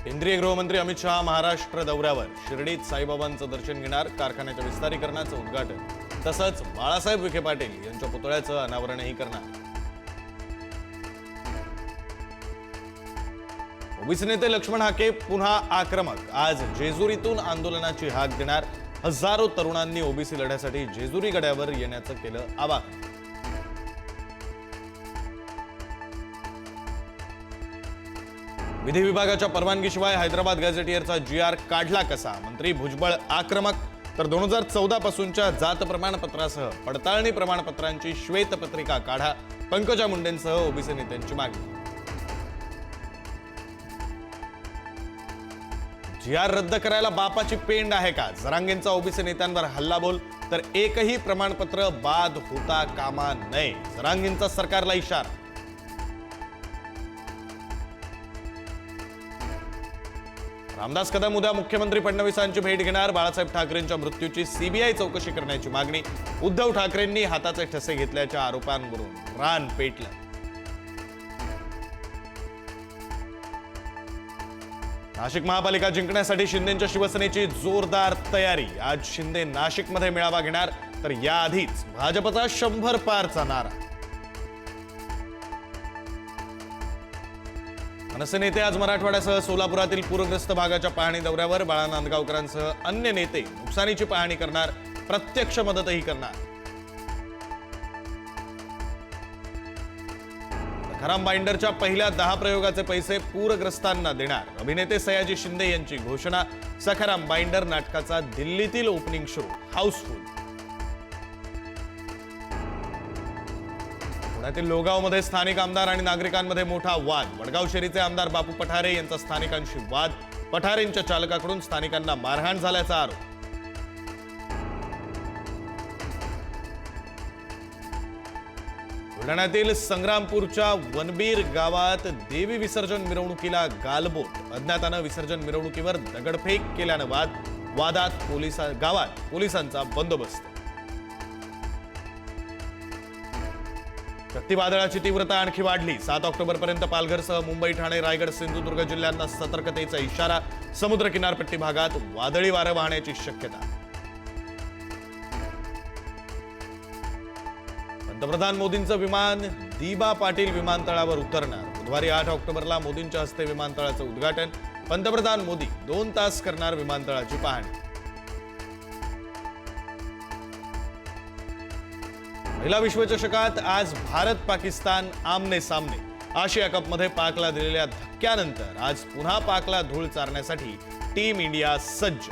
केंद्रीय गृहमंत्री अमित शहा महाराष्ट्र दौऱ्यावर शिर्डीत साईबाबांचं दर्शन घेणार, कारखान्याच्या विस्तारीकरणाचं उद्घाटन तसंच बाळासाहेब विखे पाटील यांच्या पुतळ्याचं अनावरणही करणार। ओबीसी नेते लक्ष्मण हाके पुन्हा आक्रमक, आज जेजुरीतून आंदोलनाची हाक देणार। हजारो तरुणांनी ओबीसी लढ्यासाठी जेजुरी गड्यावर येण्याचं केलं आवाहन। विधी विभागाच्या परवानगीशिवाय हैदराबाद गॅझेटियरचा जीआर काढला कसा, मंत्री भुजबळ आक्रमक। तर 2014 पासूनच्या जात प्रमाणपत्रासह पडताळणी प्रमाणपत्रांची श्वेतपत्रिका काढा, पंकजा मुंडेंसह ओबीसी नेत्यांची मागणी। जीआर रद्द करायला बापाची पेंड आहे का, जरांगेंचा ओबीसी नेत्यांवर हल्लाबोल। तर एकही प्रमाणपत्र बाद होता कामा नये, जरांगेंचा सरकारला इशारा। रामदास कदम उद्या मुख्यमंत्री फडणवीसांची भेट घेणार, बाळासाहेब ठाकरेंच्या मृत्यूची सीबीआय चौकशी करण्याची मागणी। उद्धव ठाकरेंनी हाताचे ठसे घेतल्याच्या आरोपांवरून रान पेटलं। नाशिक महापालिका जिंकण्यासाठी शिंदेच्या शिवसेनेची जोरदार तयारी। आज शिंदे नाशिकमध्ये मेळावा घेणार, तर याआधीच भाजपचा 100 पारचा नारा। मनसे नेते आज मराठवाड्यासह सोलापुरातील पूरग्रस्त भागाच्या पाहणी दौऱ्यावर, बाळा नांदगावकरांसह अन्य नेते नुकसानीची पाहणी करणार, प्रत्यक्ष मदतही करणार। सखाराम बाइंडरच्या पहिल्या 10 प्रयोगाचे पैसे पूरग्रस्तांना देणार, अभिनेते सयाजी शिंदे यांची घोषणा। सखाराम बाइंडर नाटकाचा दिल्लीतील ओपनिंग शो हाऊसफुल। पुण्यातील लोगावमध्ये स्थानिक आमदार आणि नागरिकांमध्ये मोठा वाद, वडगाव शेरीचे आमदार बापू पठारे यांचा स्थानिकांशी वाद, पठारेंच्या चालकाकडून स्थानिकांना मारहाण झाल्याचा आरोप। बुलढाण्यातील संग्रामपूरच्या वनबीर गावात देवी विसर्जन मिरवणुकीला गालबोट, अज्ञातानं विसर्जन मिरवणुकीवर दगडफेक केल्यानं वादात गावात पोलिसांचा बंदोबस्त। चक्रीवादळाची तीव्रता आणखी वाढली, 7 ऑक्टोबरपर्यंत पालघरसह मुंबई, ठाणे, रायगड, सिंधुदुर्ग जिल्ह्यांना सतर्कतेचा इशारा। समुद्र किनारपट्टी भागात वादळी वारं वाहण्याची शक्यता। पंतप्रधान मोदींचं विमान दिबा पाटील विमानतळावर उतरणार, बुधवारी 8 ऑक्टोबरला मोदींच्या हस्ते विमानतळाचं उद्घाटन। पंतप्रधान मोदी 2 तास करणार विमानतळाची पाहणी। महिला विश्वचषकात आज भारत पाकिस्तान आमने सामने। आशिया कपमध्ये पाकला दिलेल्या धक्क्यानंतर आज पुन्हा पाकला धूळ चारण्यासाठी टीम इंडिया सज्ज।